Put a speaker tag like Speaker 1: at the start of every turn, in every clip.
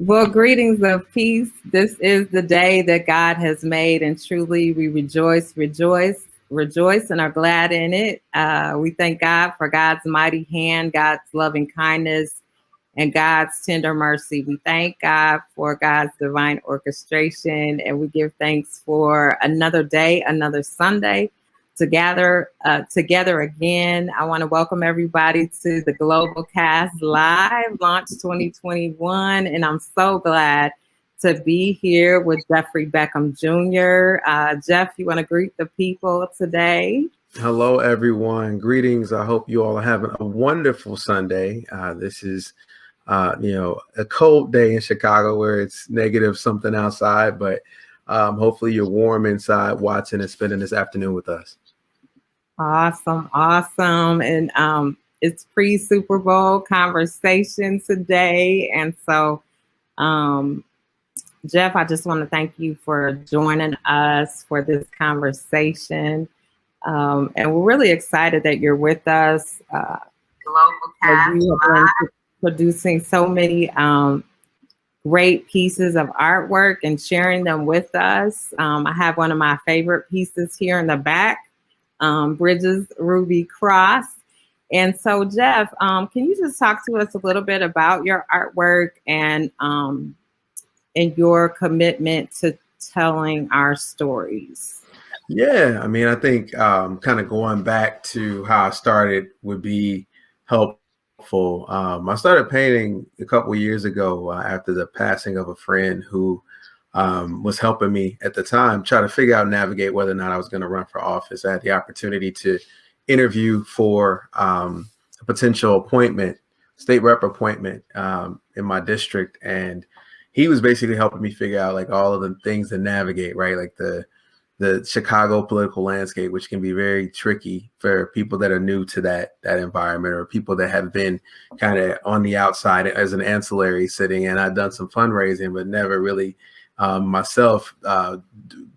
Speaker 1: Well, greetings of peace. This is the day that God has made, and truly we rejoice, and are glad in it. We thank God for God's mighty hand, God's loving kindness, and God's tender mercy. We thank God for God's divine orchestration, and we give thanks for another day, another Sunday to gather together again. I want to welcome everybody to the Globalcast Live Launch 2021, and I'm so glad to be here with Jeffery Beckham Jr. Jeff, you want to greet the people today?
Speaker 2: Hello, everyone. Greetings. I hope you all are having a wonderful Sunday. This is, a cold day in Chicago where it's negative something outside, but hopefully you're warm inside watching and spending this afternoon with us.
Speaker 1: Awesome. And it's pre-Super Bowl conversation today. And so, Jeff, I just want to thank you for joining us for this conversation. And we're really excited that you're with us. Globalcast. You have been producing so many great pieces of artwork and sharing them with us. I have one of my favorite pieces here in the back. Bridges Ruby Cross. And so, Jeff, can you just talk to us a little bit about your artwork and your commitment to telling our stories?
Speaker 2: Yeah, I mean, I think kind of going back to how I started would be helpful. I started painting a couple of years ago after the passing of a friend who was helping me at the time try to figure out, navigate whether or not I was going to run for office. I had the opportunity to interview for a potential appointment, state rep appointment in my district. And he was basically helping me figure out like all of the things to navigate, right? Like the Chicago political landscape, which can be very tricky for people that are new to that environment, or people that have been kind of on the outside as an ancillary sitting in. I've done some fundraising, but never really myself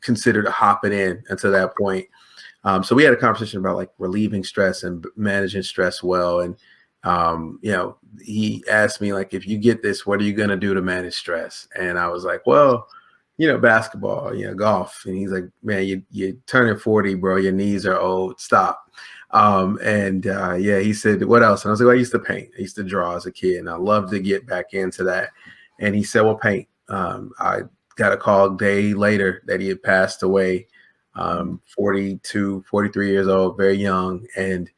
Speaker 2: considered hopping in until that point. So we had a conversation about like relieving stress and managing stress well. And, he asked me like, if you get this, what are you going to do to manage stress? And I was like, well, basketball, golf. And he's like, man, you're turning 40, bro. Your knees are old. Stop. He said, what else? And I was like, well, I used to paint. I used to draw as a kid, and I love to get back into that. And he said, well, paint. I got a call a day later that he had passed away, 42, 43 years old, very young. And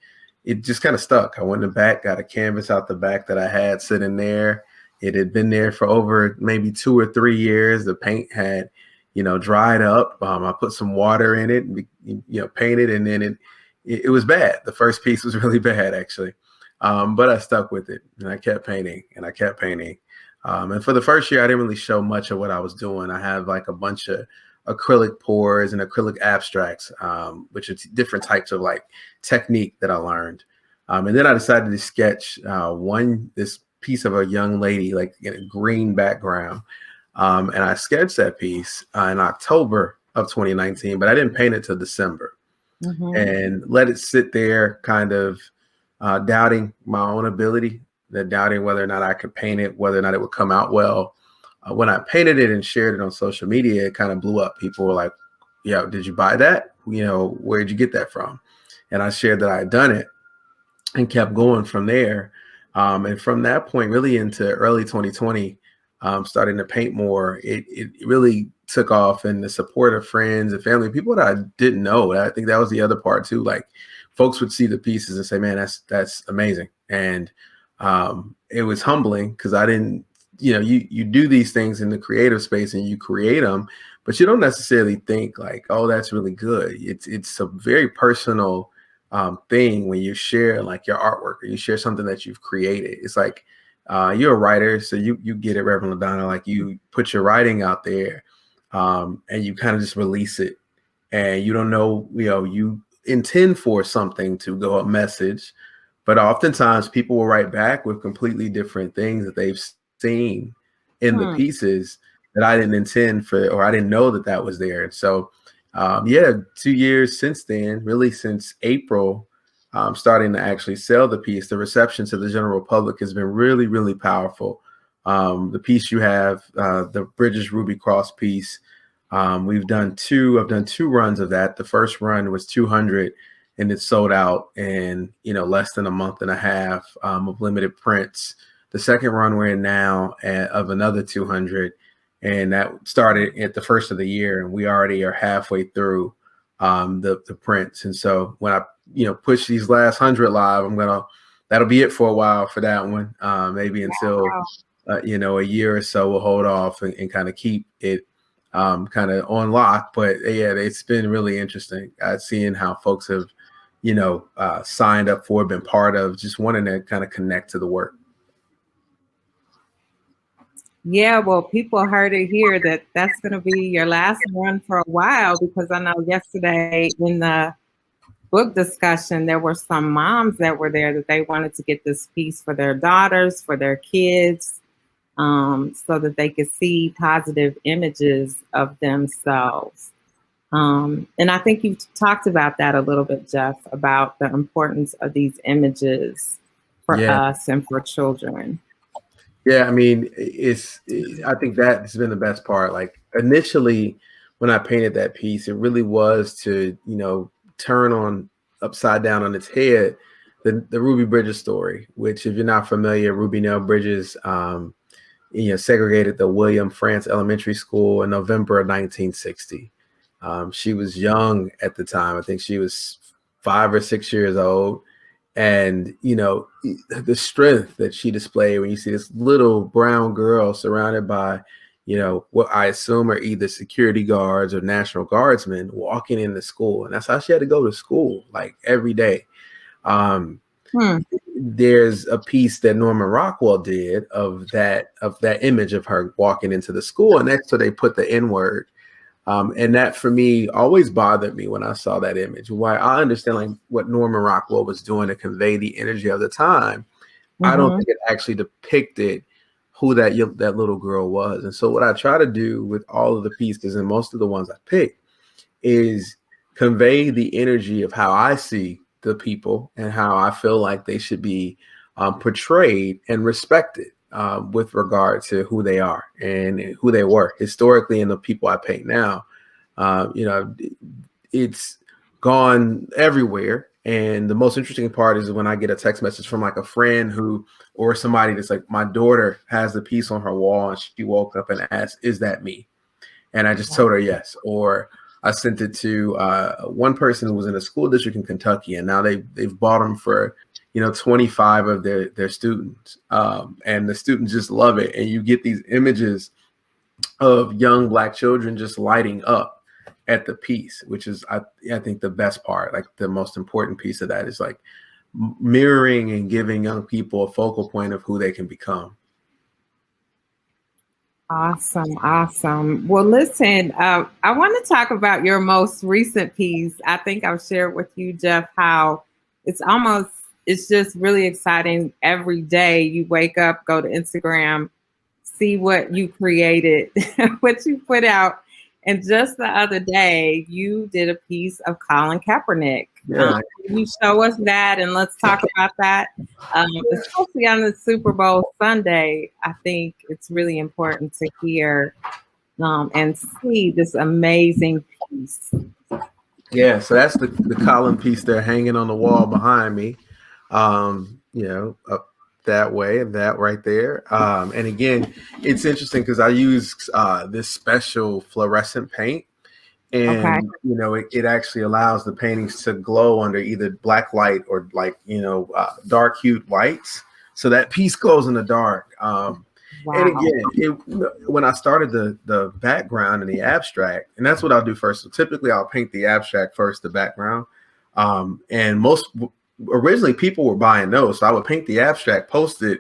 Speaker 2: it just kind of stuck. I went in the back, got a canvas out the back that I had sitting there. It had been there for over maybe 2 or 3 years. The paint had, dried up. I put some water in it and, painted, and then it was bad. The first piece was really bad, actually. But I stuck with it, and I kept painting and I kept painting. And for the first year, I didn't really show much of what I was doing. I have like a bunch of acrylic pours and acrylic abstracts, which are different types of like technique that I learned. And then I decided to sketch this piece of a young lady, like in a green background. And I sketched that piece in October of 2019, but I didn't paint it till December. And let it sit there kind of doubting my own ability, doubting whether or not I could paint it, whether or not it would come out well. When I painted it and shared it on social media, it kind of blew up. People were like, yeah, did you buy that? Where'd you get that from? And I shared that I had done it and kept going from there. And from that point, really into early 2020, starting to paint more, it really took off, and the support of friends and family, people that I didn't know. I think that was the other part too. Like folks would see the pieces and say, man, that's amazing. And it was humbling because I didn't, you do these things in the creative space and you create them, but you don't necessarily think like, oh, that's really good. It's a very personal thing when you share like your artwork, or you share something that you've created. It's like you're a writer, so you get it, Reverend LaDonna, like you put your writing out there and you kind of just release it, and you don't know, you intend for something to go a message, but oftentimes people will write back with completely different things that they've seen in the pieces that I didn't intend for, or I didn't know that was there. And so 2 years since then, really since April, starting to actually sell the piece, the reception to the general public has been really, really powerful. The piece you have, the Bridges Ruby Cross piece, I've done two runs of that. The first run was 200 and it sold out in, less than a month and a half of limited prints. The second run we're in now of another 200, and that started at the first of the year, and we already are halfway through the prints. And so when I, push these last 100 live, that'll be it for a while for that one. Maybe until, a year or so, we'll hold off and kind of keep it kind of on lock. But yeah, it's been really interesting seeing how folks have, signed up for, been part of, just wanting to kind of connect to the work.
Speaker 1: Yeah, well, people heard it here that that's going to be your last run for a while, because I know yesterday in the book discussion, there were some moms that were there that they wanted to get this piece for their daughters, for their kids, so that they could see positive images of themselves. And I think you've talked about that a little bit, Jeff, about the importance of these images for us and for children.
Speaker 2: Yeah, I mean, I think that's been the best part. Like initially when I painted that piece, it really was to, turn upside down on its head, the Ruby Bridges story, which if you're not familiar, Ruby Nell Bridges, segregated the William France Elementary School in November of 1960. She was young at the time. I think she was 5 or 6 years old. And, the strength that she displayed when you see this little brown girl surrounded by, what I assume are either security guards or National Guardsmen walking into school. And that's how she had to go to school, like every day. There's a piece that Norman Rockwell did of that image of her walking into the school. And next to they put the N-word. And that for me always bothered me when I saw that image. Why I understand like what Norman Rockwell was doing to convey the energy of the time. I don't think it actually depicted who that little girl was. And so what I try to do with all of the pieces and most of the ones I pick is convey the energy of how I see the people and how I feel like they should be portrayed and respected. With regard to who they are and who they were historically and the people I paint now. It's gone everywhere. And the most interesting part is when I get a text message from like a friend or somebody that's like, my daughter has the piece on her wall and she woke up and asked, is that me? And I just told her yes. Or I sent it to one person who was in a school district in Kentucky, and now they've bought them for 25 of their students, and the students just love it. And you get these images of young Black children just lighting up at the piece, which is I think the best part. Like the most important piece of that is like mirroring and giving young people a focal point of who they can become.
Speaker 1: Awesome. Well, listen, I want to talk about your most recent piece. I think I've shared with you, Jeff, how it's just really exciting. Every day you wake up, go to Instagram, see what you created, what you put out. And just the other day, you did a piece of Colin Kaepernick.
Speaker 2: Yeah.
Speaker 1: Can you show us that and let's talk about that? Especially on the Super Bowl Sunday, I think it's really important to hear and see this amazing piece.
Speaker 2: Yeah, so that's the Colin piece there hanging on the wall behind me. Up that way and that right there. And again, it's interesting because I use this special fluorescent paint, and it actually allows the paintings to glow under either black light or like dark hued lights, so that piece glows in the dark. And again, when I started the background and the abstract, and that's what I'll do first. So typically I'll paint the abstract first, the background, and originally people were buying those, so I would paint the abstract, post it,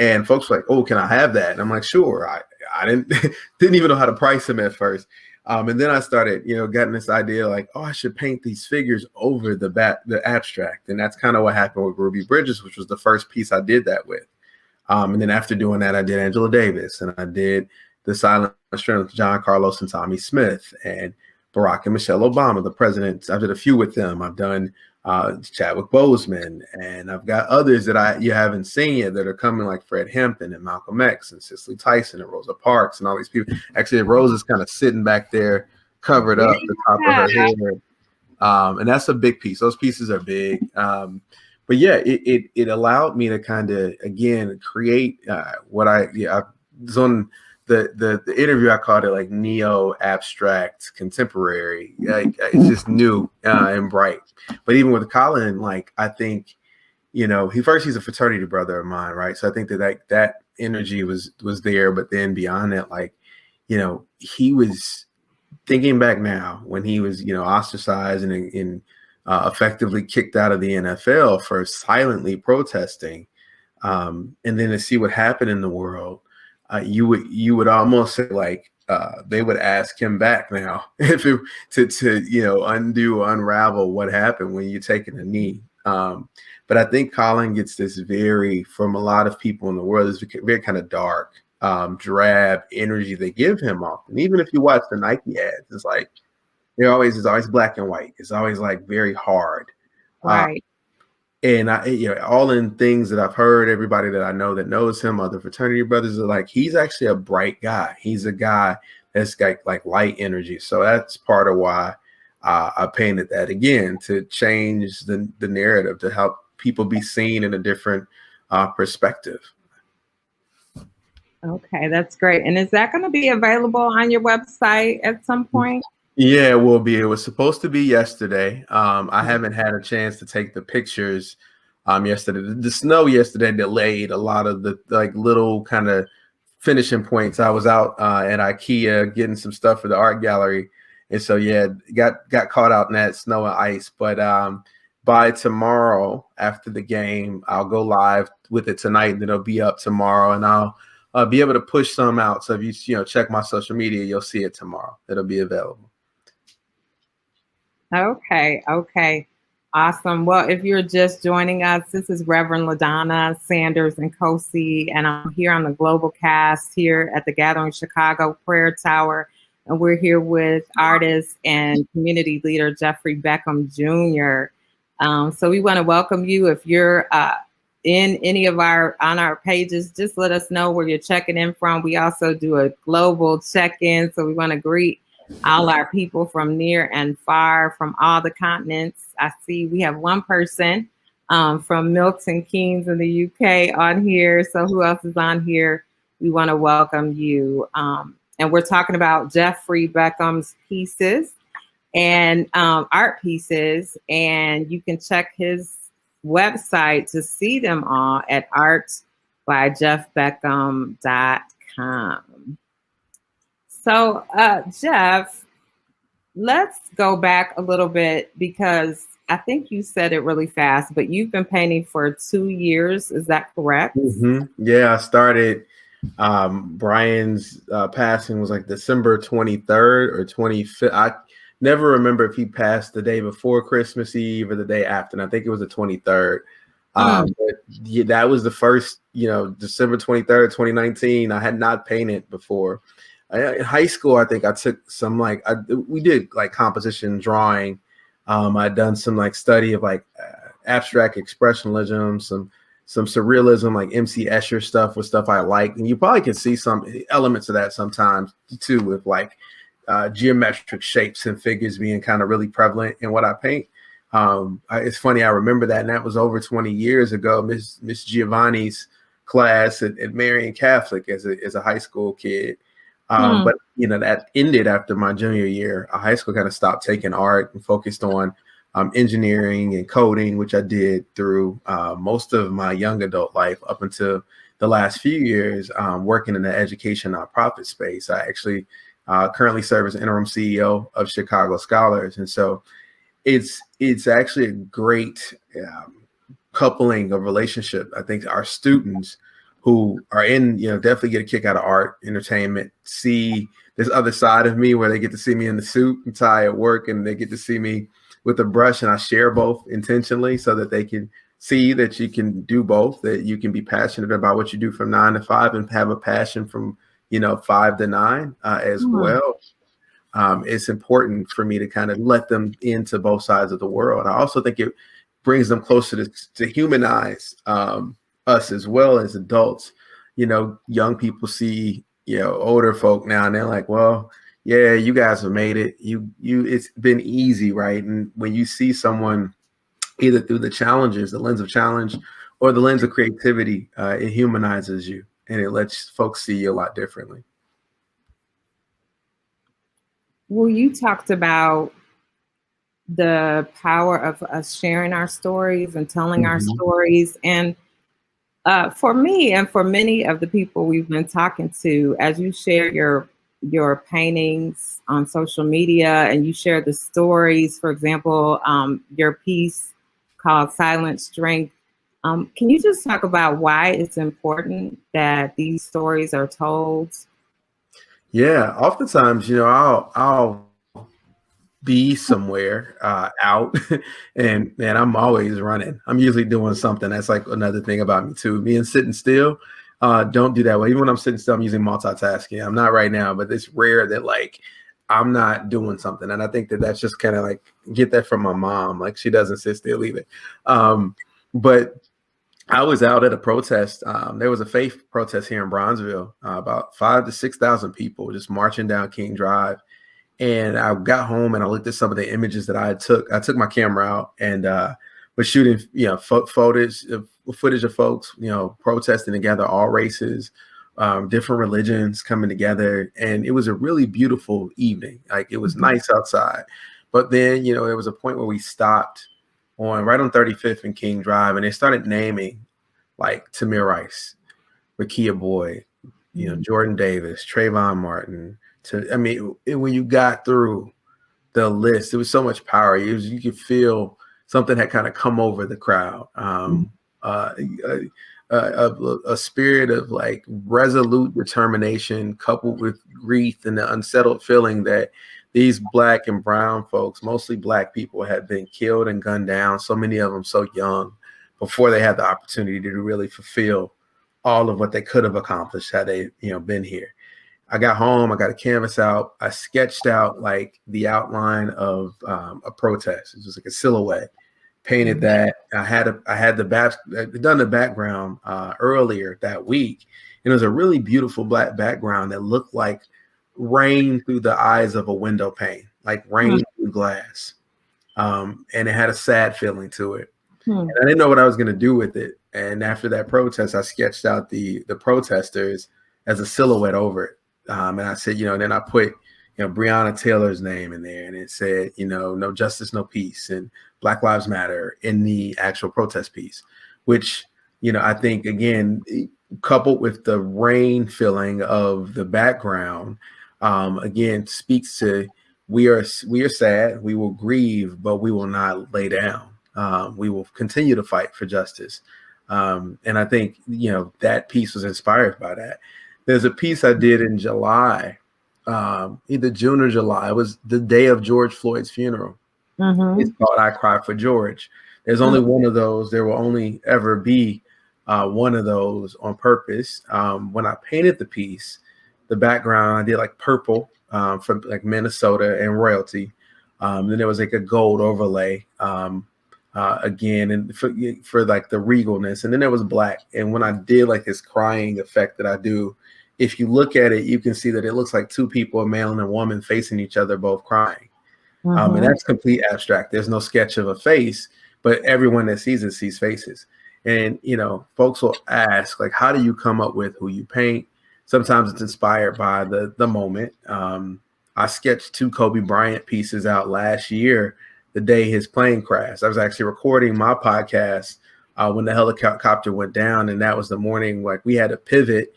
Speaker 2: and folks were like, "Oh, can I have that?" And I'm like, "Sure." I didn't even know how to price them at first, and then I started, getting this idea like, "Oh, I should paint these figures over the abstract," and that's kind of what happened with Ruby Bridges, which was the first piece I did that with. And then after doing that, I did Angela Davis, and I did The Silent Strength with John Carlos and Tommy Smith, and Barack and Michelle Obama, the presidents. I did a few with them. I've done Chadwick Boseman, and I've got others that you haven't seen yet that are coming, like Fred Hampton and Malcolm X and Cicely Tyson and Rosa Parks and all these people. Actually, Rosa's kind of sitting back there, covered up the top of her hair, and that's a big piece. Those pieces are big. But yeah, it allowed me to kind of again create what I was on the interview. I called it like neo abstract contemporary. It's just new and bright. But even with Colin, like I think, he's a fraternity brother of mine, right? So I think that energy was there. But then beyond that, like, he was thinking back now when he was ostracized and effectively kicked out of the NFL for silently protesting, and then to see what happened in the world, you would almost say like they would ask him back now if it, to undo or unravel what happened when you're taking a knee. But I think Colin gets this from a lot of people in the world, this very kind of dark, drab energy they give him often. Even if you watch the Nike ads, it's like it's always black and white. It's always like very hard.
Speaker 1: Right.
Speaker 2: And all in things that I've heard, everybody that I know that knows him, other fraternity brothers, are like, he's actually a bright guy. He's a guy that's got like light energy. So that's part of why I painted that again, to change the narrative, to help people be seen in a different perspective.
Speaker 1: Okay, that's great. And is that going to be available on your website at some point?
Speaker 2: Yeah, it will be. It was supposed to be yesterday. I haven't had a chance to take the pictures yesterday. The snow yesterday delayed a lot of the like little kind of finishing points. I was out at IKEA getting some stuff for the art gallery. And so, yeah, got caught out in that snow and ice. But by tomorrow after the game, I'll go live with it tonight, and then it'll be up tomorrow, and I'll be able to push some out. So if you check my social media, you'll see it tomorrow. It'll be available.
Speaker 1: Okay. Awesome. Well, if you're just joining us, this is Reverend LaDonna Sanders and Kosi, and I'm here on the Globalcast here at the Gathering Chicago Prayer Tower. And we're here with artist and community leader Jeffery Beckham Jr. So we want to welcome you. If you're in any of on our pages, just let us know where you're checking in from. We also do a global check-in, so we want to greet all our people from near and far, from all the continents. I see we have one person from Milton Keynes in the UK on here. So who else is on here? We want to welcome you. And we're talking about Jeffery Beckham's pieces and art pieces. And you can check his website to see them all at artbyjeffbeckham.com. So, Jeff, let's go back a little bit, because I think you said it really fast, but you've been painting for 2 years. Is that correct?
Speaker 2: Mm-hmm. Yeah, I started. Brian's passing was like December 23rd or 25th. I never remember if he passed the day before Christmas Eve or the day after. And I think it was the 23rd. But yeah, that was the first, December 23rd, 2019. I had not painted before. In high school, I think I took some we did like composition drawing. I'd done some like study of like abstract expressionism, some surrealism, like MC Escher stuff was stuff I liked. And you probably can see some elements of that sometimes too, with like geometric shapes and figures being kind of really prevalent in what I paint. It's funny, I remember that, and that was over 20 years ago. Miss Giovanni's class at Marian Catholic as a high school kid. But that ended after my junior year. High school kind of stopped taking art and focused on engineering and coding, which I did through most of my young adult life up until the last few years, working in the education nonprofit space. I actually currently serve as interim CEO of Chicago Scholars, and so it's actually a great coupling of relationship. I think our students who are in, definitely get a kick out of art, entertainment, see this other side of me where they get to see me in the suit and tie at work, and they get to see me with a brush, and I share both intentionally so that they can see that you can do both, that you can be passionate about what you do from 9 to 5 and have a passion from, 5 to 9 as well. It's important for me to kind of let them into both sides of the world. I also think brings them closer to humanize us as well as adults. Young people see, older folk now and they're like, well, yeah, you guys have made it. It's been easy, right? And when you see someone either through the lens of challenge or the lens of creativity, it humanizes you and it lets folks see you a lot differently.
Speaker 1: Well, you talked about the power of us sharing our stories and telling our stories. And for me and for many of the people we've been talking to, as you share your paintings on social media and you share the stories, for example, your piece called Silent Strength, can you just talk about why it's important that these stories are told?
Speaker 2: Yeah, oftentimes, I'll be somewhere out and I'm always running. I'm usually doing something. That's like another thing about me too. Me and sitting still, don't do that way. Even when I'm sitting still, I'm using multitasking. I'm not right now, but it's rare that like I'm not doing something. And I think that that's just kind of like get that from my mom. Like she doesn't sit still either. But I was out at a protest. There was a faith protest here in Bronzeville, about 5,000 to 6,000 people just marching down King Drive. And I got home and I looked at some of the images that I took. I took my camera out and was shooting, footage of folks, protesting together, all races, different religions coming together. And it was a really beautiful evening. Like it was nice outside. But then, there was a point where we stopped right on 35th and King Drive, and they started naming like Tamir Rice, Rakia Boyd, Jordan Davis, Trayvon Martin. When you got through the list, there was so much power. You could feel something had kind of come over the crowd. A spirit of like resolute determination coupled with grief and the unsettled feeling that these Black and brown folks, mostly Black people, had been killed and gunned down, so many of them so young, before they had the opportunity to really fulfill all of what they could have accomplished had they been here. I got home, I got a canvas out, I sketched out like the outline of a protest. It was like a silhouette, painted that. I had done the background earlier that week, and it was a really beautiful black background that looked like rain through the eyes of a window pane, like rain through glass. And it had a sad feeling to it. And I didn't know what I was going to do with it. And after that protest, I sketched out the protesters as a silhouette over it. And I said, and then I put, Breonna Taylor's name in there, and it said, no justice, no peace, and Black Lives Matter in the actual protest piece, which, I think, again, coupled with the rain feeling of the background, again, speaks to we are sad, we will grieve, but we will not lay down. We will continue to fight for justice. And I think, that piece was inspired by that. There's a piece I did in July, either June or July. It was the day of George Floyd's funeral. It's called I Cry for George. There's only one of those. There will only ever be one of those on purpose. When I painted the piece, the background, I did like purple from like Minnesota and royalty. Then there was like a gold overlay again, and for like the regalness. And then there was black. And when I did like this crying effect that I do, if you look at it, you can see that it looks like two people, a male and a woman, facing each other, both crying. And that's complete abstract. There's no sketch of a face, but everyone that sees it sees faces. And, folks will ask, like, how do you come up with who you paint? Sometimes it's inspired by the moment. I sketched 2 Kobe Bryant pieces out last year, the day his plane crashed. I was actually recording my podcast when the helicopter went down, and that was the morning, like, we had a pivot.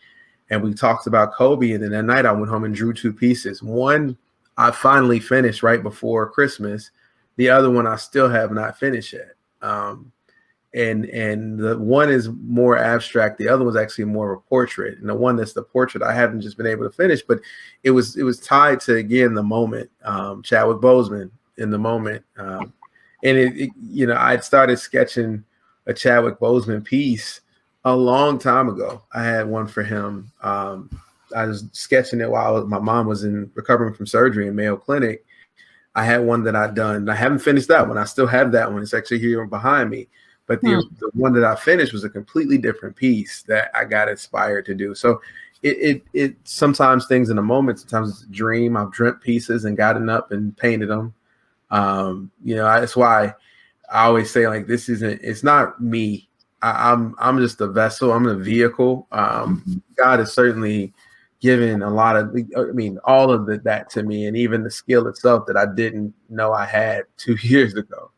Speaker 2: And we talked about Kobe. And then that night I went home and drew 2 pieces. One I finally finished right before Christmas. The other one I still have not finished yet. And the one is more abstract. The other was actually more of a portrait. And the one that's the portrait I haven't just been able to finish, but it was tied to, again, the moment, Chadwick Boseman in the moment. And I'd started sketching a Chadwick Boseman piece a long time ago. I had one for him. I was sketching it while my mom was recovering from surgery in Mayo Clinic. I had one that I'd done. I haven't finished that one. I still have that one. It's actually here behind me. But the one that I finished was a completely different piece that I got inspired to do. So it sometimes things in a moment, sometimes it's a dream. I've dreamt pieces and gotten up and painted them. That's why I always say, like, it's not me. I'm just a vessel. I'm a vehicle. God has certainly given a lot of, all of that to me, and even the skill itself that I didn't know I had 2 years ago,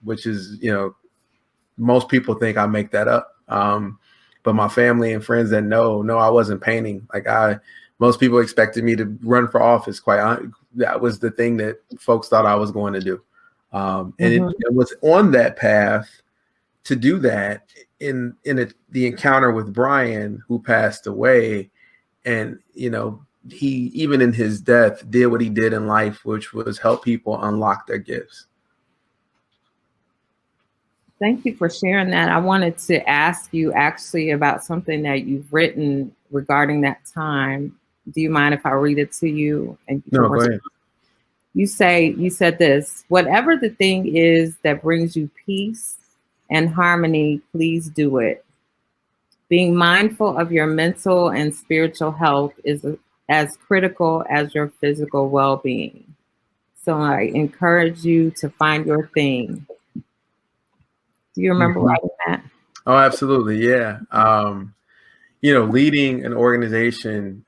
Speaker 2: which is, most people think I make that up. But my family and friends that know I wasn't painting. Most people expected me to run for office. That was the thing that folks thought I was going to do. And it was on that path to do that in the encounter with Brian, who passed away. And, he, even in his death, did what he did in life, which was help people unlock their gifts.
Speaker 1: Thank you for sharing that. I wanted to ask you actually about something that you've written regarding that time. Do you mind if I read it to you?
Speaker 2: No, go ahead.
Speaker 1: You said this: whatever the thing is that brings you peace and harmony, please do it. Being mindful of your mental and spiritual health is as critical as your physical well-being. So I encourage you to find your thing. Do you remember writing that?
Speaker 2: Oh, absolutely. Yeah. Leading an organization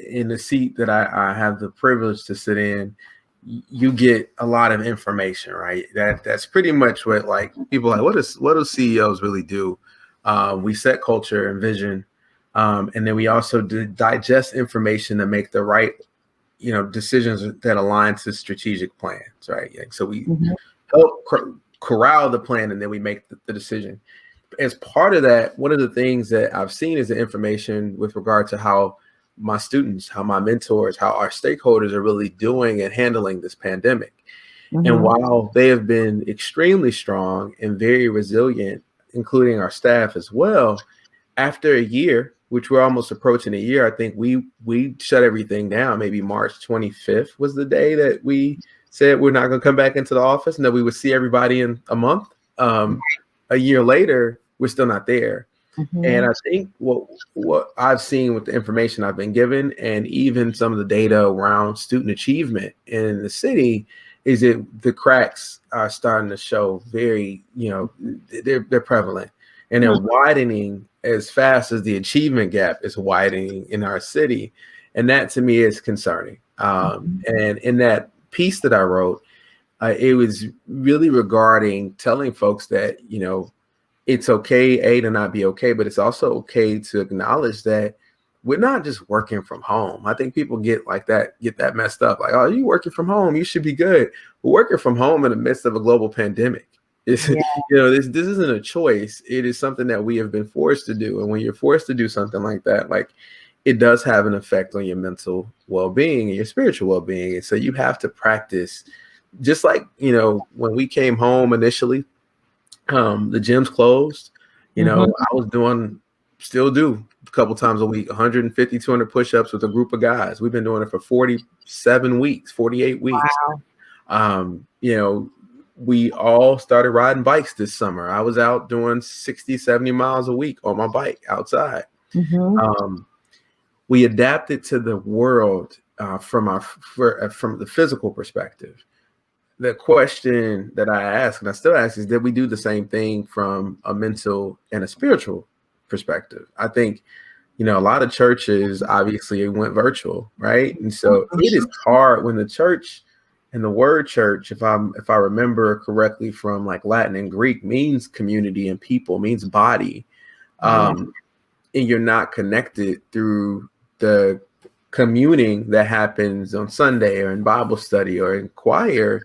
Speaker 2: in the seat that I have the privilege to sit in, you get a lot of information, right? That's pretty much what, like, people are like, what do CEOs really do? We set culture and vision, and then we also digest information to make the right, decisions that align to strategic plans, right? So we help corral the plan, and then we make the decision. As part of that, one of the things that I've seen is the information with regard to how my students, how my mentors, how our stakeholders are really doing and handling this pandemic. And while they have been extremely strong and very resilient, including our staff as well, after a year, which we're almost approaching a year, I think we shut everything down. Maybe March 25th was the day that we said we're not going to come back into the office and that we would see everybody in a month. A year later, we're still not there. And I think what I've seen with the information I've been given, and even some of the data around student achievement in the city, is that the cracks are starting to show very, they're prevalent, and they're widening as fast as the achievement gap is widening in our city. And that, to me, is concerning. And in that piece that I wrote, it was really regarding telling folks that, it's okay, to not be okay, but it's also okay to acknowledge that we're not just working from home. I think people get that messed up. Like, oh, you working from home, you should be good. We're working from home in the midst of a global pandemic. This isn't a choice. It is something that we have been forced to do. And when you're forced to do something like that, it does have an effect on your mental well-being and your spiritual well-being. And so you have to practice, just like, when we came home initially, the gyms closed, I was still do a couple times a week, 150, 200 push-ups with a group of guys. We've been doing it for 47 weeks, 48 weeks. Wow. We all started riding bikes this summer. I was out doing 60, 70 miles a week on my bike outside. We adapted to the world from the physical perspective. The question that I ask, and I still ask, is did we do the same thing from a mental and a spiritual perspective? I think, a lot of churches obviously went virtual, right? And so it is hard when the church, and the word church, if I remember correctly from Latin and Greek, means community and people, means body. And you're not connected through the communing that happens on Sunday or in Bible study or in choir.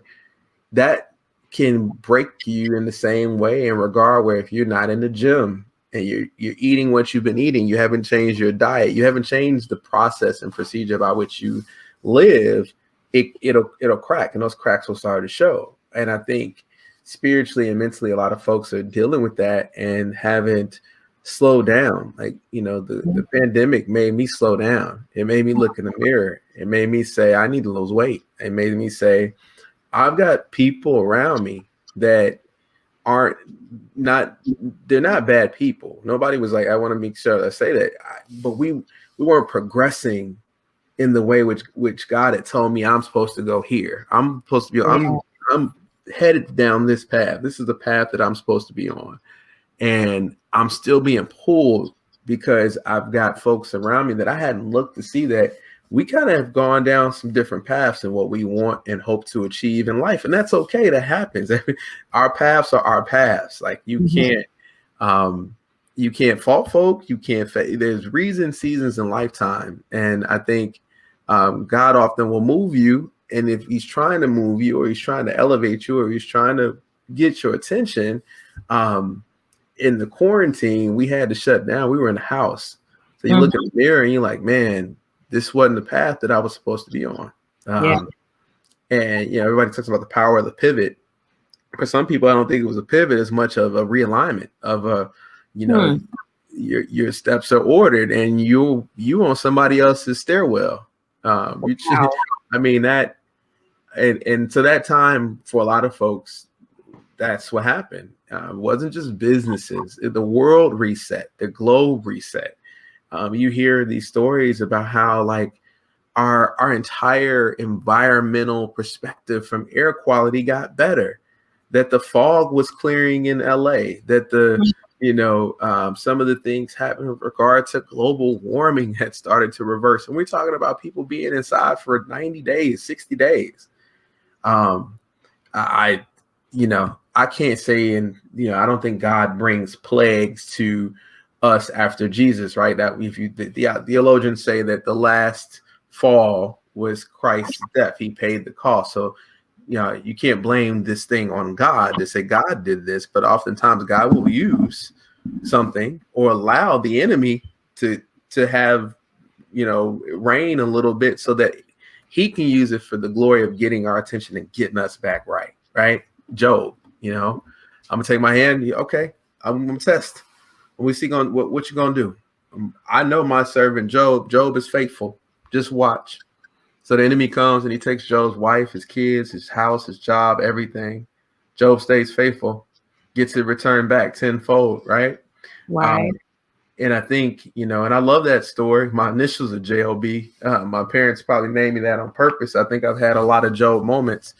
Speaker 2: That can break you in the same way, in regard where if you're not in the gym and you're eating what you've been eating, you haven't changed your diet, you haven't changed the process and procedure by which you live, it'll crack, and those cracks will start to show. And I think spiritually and mentally, a lot of folks are dealing with that and haven't slow down. Like, the pandemic made me slow down. It made me look in the mirror. It made me say, I need to lose weight. It made me say, I've got people around me that they're not bad people. Nobody was like, I want to make sure I say that. But we weren't progressing in the way which God had told me I'm supposed to go here. I'm supposed to be, I'm headed down this path. This is the path that I'm supposed to be on. And I'm still being pulled because I've got folks around me that I hadn't looked to see that we kind of have gone down some different paths in what we want and hope to achieve in life. And that's okay. That happens. Our paths are our paths. Like you can't fault folk. You can't, there's reasons, seasons, and lifetime. And I think God often will move you. And if he's trying to move you, or he's trying to elevate you, or he's trying to get your attention, in the quarantine, we had to shut down. We were in the house. So you look in the mirror and you're like, man, this wasn't the path that I was supposed to be on. And, everybody talks about the power of the pivot. For some people, I don't think it was a pivot as much of a realignment of your steps are ordered and you on somebody else's stairwell. I mean, that, and so that time for a lot of folks, that's what happened. It wasn't just businesses. The world reset, the globe reset. You hear these stories about how like our entire environmental perspective from air quality got better, that the fog was clearing in LA, that some of the things happened with regard to global warming had started to reverse. And we're talking about people being inside for 90 days, 60 days. I can't say, I don't think God brings plagues to us after Jesus, right? That if the theologians say that the last fall was Christ's death, he paid the cost. So, you can't blame this thing on God to say God did this, but oftentimes God will use something or allow the enemy to have, reign a little bit so that he can use it for the glory of getting our attention and getting us back right? Job, I'm gonna take my hand. Okay, I'm gonna test. We see what you gonna do. I know my servant Job. Job is faithful. Just watch. So the enemy comes and he takes Job's wife, his kids, his house, his job, everything. Job stays faithful, gets it returned back tenfold, right?
Speaker 1: Right.
Speaker 2: And I think, and I love that story. My initials are JOB. My parents probably named me that on purpose. I think I've had a lot of Job moments.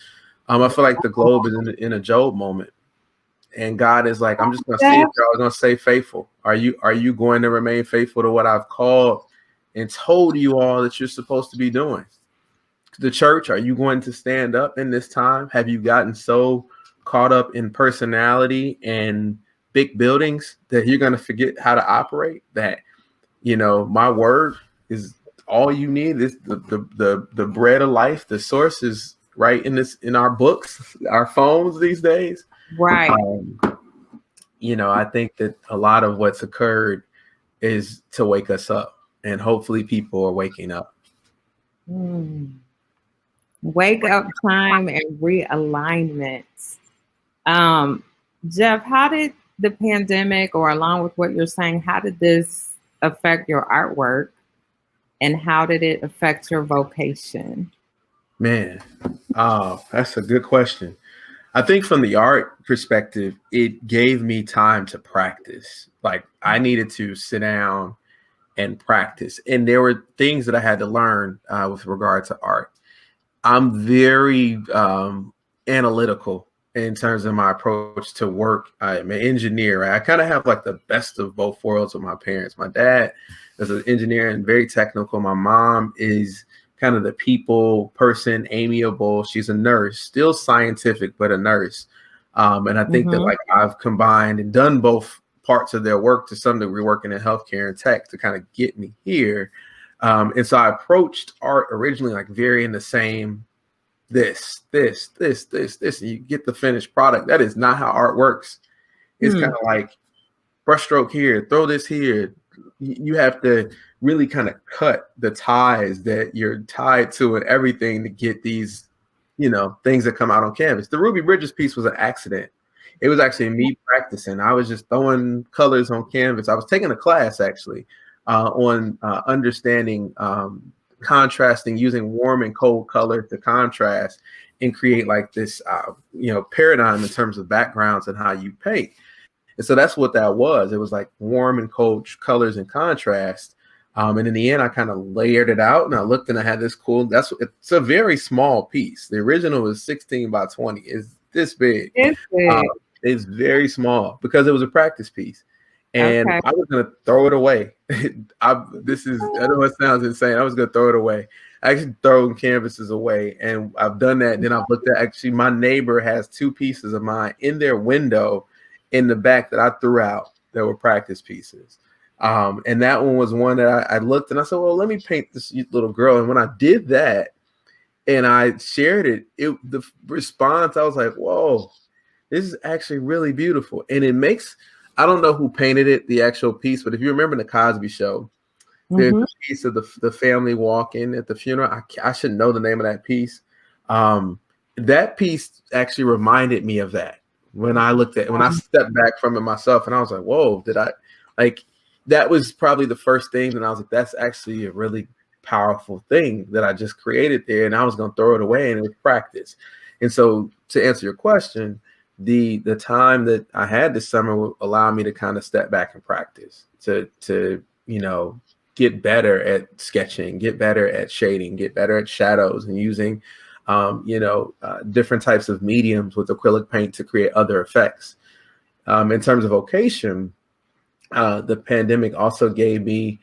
Speaker 2: I feel like the globe is in a Job moment. And God is like, I'm just going to see if y'all going to stay faithful. Are you going to remain faithful to what I've called and told you all that you're supposed to be doing? The church, are you going to stand up in this time? Have you gotten so caught up in personality and big buildings that you're going to forget how to operate? That, my word is all you need. Is the bread of life. The source is right in our books, our phones these days.
Speaker 1: Right.
Speaker 2: I think that a lot of what's occurred is to wake us up, and hopefully people are waking up.
Speaker 1: Wake up time and realignment. Jeff, how did the pandemic, or along with what you're saying, how did this affect your artwork, and how did it affect your vocation?
Speaker 2: Man, that's a good question. I think from the art perspective, it gave me time to practice. Like I needed to sit down and practice. And there were things that I had to learn with regard to art. I'm very analytical in terms of my approach to work. I'm an engineer. I kind of have like the best of both worlds with my parents. My dad is an engineer and very technical. My mom is kind of the people person, amiable. She's a nurse, still scientific, but a nurse. And I think that like I've combined and done both parts of their work to some degree, working in healthcare and tech to kind of get me here. And so I approached art originally like very in the same this, and you get the finished product. That is not how art works. It's kind of like brushstroke here, throw this here. You have to really kind of cut the ties that you're tied to and everything to get these, things that come out on canvas. The Ruby Bridges piece was an accident. It was actually me practicing. I was just throwing colors on canvas. I was taking a class actually on understanding contrasting, using warm and cold color to contrast and create like this, paradigm in terms of backgrounds and how you paint. And so that's what that was. It was like warm and cold colors and contrast. And in the end, I kind of layered it out, and I looked, and I had this cool. It's a very small piece. The original was 16 by 20. It's this big.
Speaker 1: It's big.
Speaker 2: It's very small because it was a practice piece, and
Speaker 1: Okay.
Speaker 2: I was gonna throw it away. I know it sounds insane. I was gonna throw it away. I actually thrown canvases away, and I've done that. Then I've looked at, actually, my neighbor has 2 pieces of mine in their window in the back that I threw out that were practice pieces. And that one was one that I looked, and I said, well, let me paint this little girl. And when I did that and I shared it, the response, I was like, whoa, this is actually really beautiful. And it makes, I don't know who painted it, the actual piece, but if you remember the Cosby Show, there's a piece of the family walking at the funeral. I should know the name of that piece. That piece actually reminded me of that when I stepped back from it myself, and I was like, whoa, that was probably the first thing. And I was like, that's actually a really powerful thing that I just created there. And I was going to throw it away, and it was practice. And so to answer your question, the time that I had this summer will allow me to kind of step back and practice to get better at sketching, get better at shading, get better at shadows, and using, different types of mediums with acrylic paint to create other effects. In terms of vocation, the pandemic also gave me,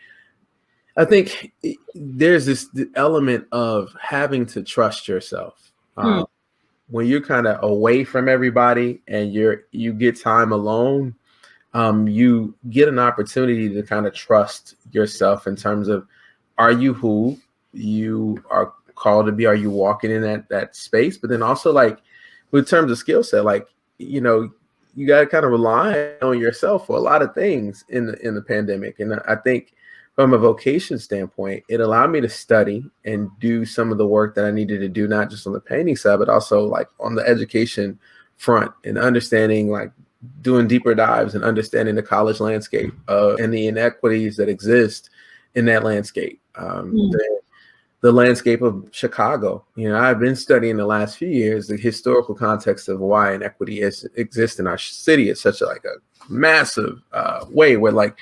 Speaker 2: I think there's this element of having to trust yourself. When you're kind of away from everybody and you get time alone, you get an opportunity to kind of trust yourself in terms of, are you who you are called to be? Are you walking in that space? But then also, like, with terms of skill set, like, you got to kind of rely on yourself for a lot of things in the pandemic. And I think from a vocation standpoint, it allowed me to study and do some of the work that I needed to do, not just on the painting side, but also like on the education front, and understanding, like, doing deeper dives and understanding the college landscape and the inequities that exist in that landscape. The landscape of Chicago. I've been studying the last few years the historical context of why inequity exists in our city at such a massive way, where, like,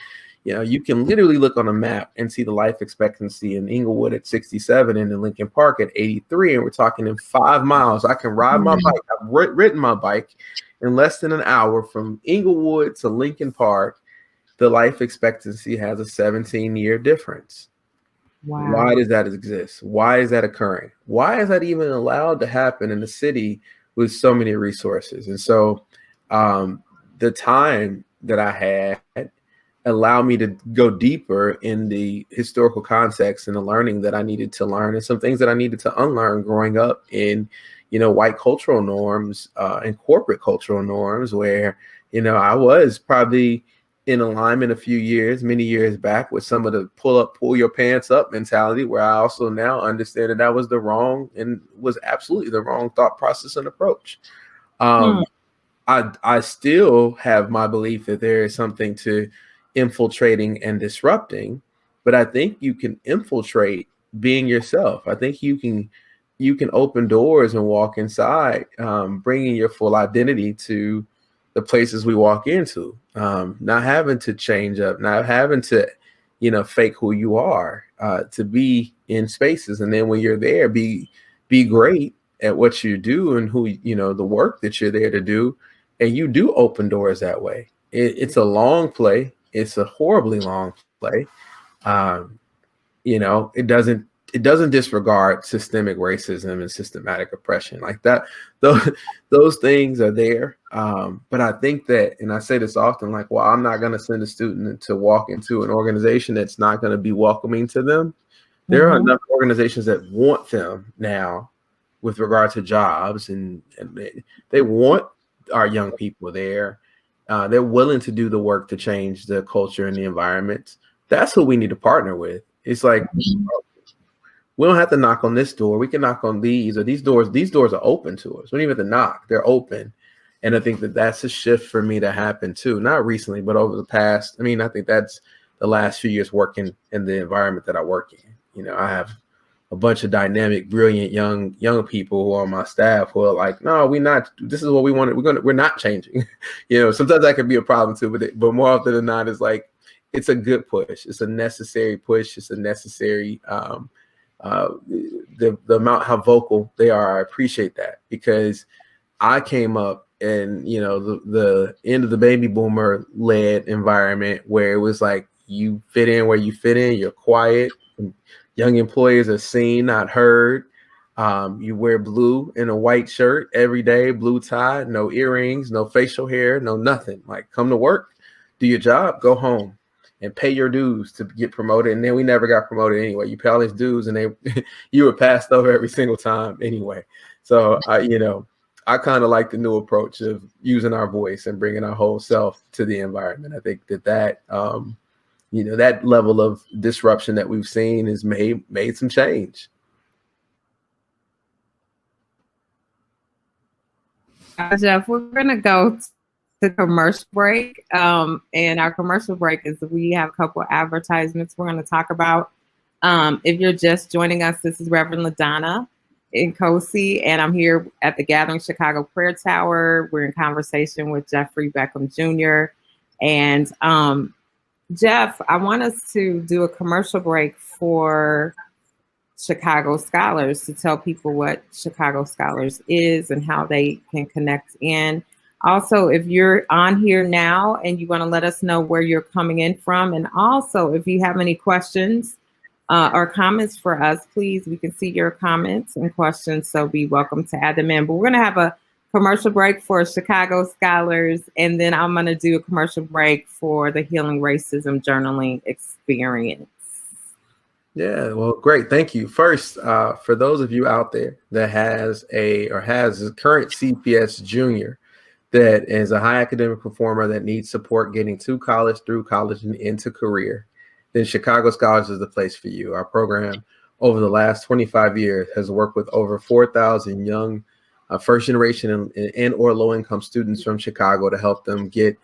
Speaker 2: you can literally look on a map and see the life expectancy in Inglewood at 67 and in Lincoln Park at 83, and we're talking in 5 miles. I can ride my bike. I've ridden my bike in less than an hour from Inglewood to Lincoln Park. The life expectancy has a 17-year difference. Wow. Why does that exist? Why is that occurring? Why is that even allowed to happen in a city with so many resources? And so the time that I had allowed me to go deeper in the historical context and the learning that I needed to learn, and some things that I needed to unlearn growing up in, white cultural norms and corporate cultural norms, where, I was probably in alignment many years back with some of the pull your pants up mentality, where I also now understand that was was absolutely the wrong thought process and approach. I still have my belief that there is something to infiltrating and disrupting, but I think you can infiltrate being yourself. I think you can open doors and walk inside, bringing your full identity to the places we walk into, not having to change up, not having to, fake who you are, to be in spaces. And then when you're there, be great at what you do and who, the work that you're there to do. And you do open doors that way. It's a long play. It's a horribly long play. It doesn't disregard systemic racism and systematic oppression like that. Those things are there. But I think that, and I say this often, like, well, I'm not going to send a student to walk into an organization that's not going to be welcoming to them. There are enough organizations that want them now with regard to jobs, and they want our young people there. They're willing to do the work to change the culture and the environment. That's who we need to partner with. It's like, we don't have to knock on this door. We can knock on these, or these doors are open to us. We don't even have to knock. They're open. And I think that that's a shift for me to happen too, not recently, but over the past. I mean, I think that's the last few years working in the environment that I work in. You know, I have a bunch of dynamic, brilliant young people who are on my staff who are like, no, this is what we wanted. We're not changing. You know, sometimes that could be a problem too, but more often than not, it's like, it's a good push. It's a necessary push. It's a necessary, the amount, how vocal they are. I appreciate that, because I came up in, you know, the end of the baby boomer led environment where it was like, you fit in where you fit in, you're quiet. Young employees are seen, not heard. You wear blue in a white shirt every day, blue tie, no earrings, no facial hair, no nothing. Like, come to work, do your job, go home, and pay your dues to get promoted. And then we never got promoted anyway. You pay all these dues, and you were passed over every single time anyway. So, you know, I kind of like the new approach of using our voice and bringing our whole self to the environment. I think that you know, that level of disruption that we've seen has made some change.
Speaker 1: Jeff, we're going to go to commercial break. And our commercial break is, we have a couple of advertisements we're going to talk about. If you're just joining us, this is Reverend LaDonna Nkosi, and I'm here at the Gathering Chicago Prayer Tower. We're in conversation with Jeffery Beckham Jr. And Jeff, I want us to do a commercial break for Chicago Scholars, to tell people what Chicago Scholars is and how they can connect in. Also, if you're on here now and you want to let us know where you're coming in from, and also if you have any questions or comments for us, please, we can see your comments and questions, so be welcome to add them in. But we're going to have a commercial break for Chicago Scholars, and then I'm going to do a commercial break for the Healing Racism Journaling Experience.
Speaker 2: Yeah, well, great. Thank you. First, for those of you out there that has a current CPS junior that is a high academic performer that needs support getting to college, through college, and into career, then Chicago Scholars is the place for you. Our program over the last 25 years has worked with over 4,000 young first generation and or low income students from Chicago to help them get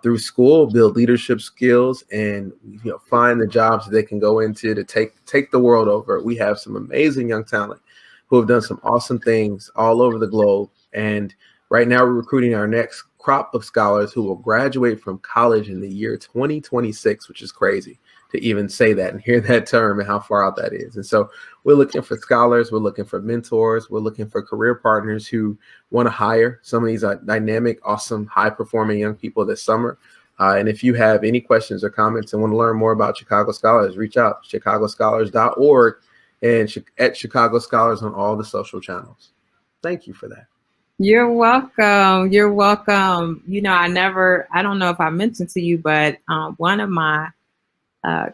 Speaker 2: through school, build leadership skills, and, you know, find the jobs that they can go into to take the world over. We have some amazing young talent who have done some awesome things all over the globe. And right now we're recruiting our next crop of scholars who will graduate from college in the year 2026, which is crazy to even say that and hear that term and how far out that is. And so we're looking for scholars, we're looking for mentors, we're looking for career partners who want to hire some of these dynamic, awesome, high-performing young people this summer. And if you have any questions or comments and want to learn more about Chicago Scholars, reach out, chicagoscholars.org, and at Chicago Scholars on all the social channels. Thank you for that.
Speaker 1: You're welcome. You're welcome. You know, I don't know if I mentioned to you, but one of my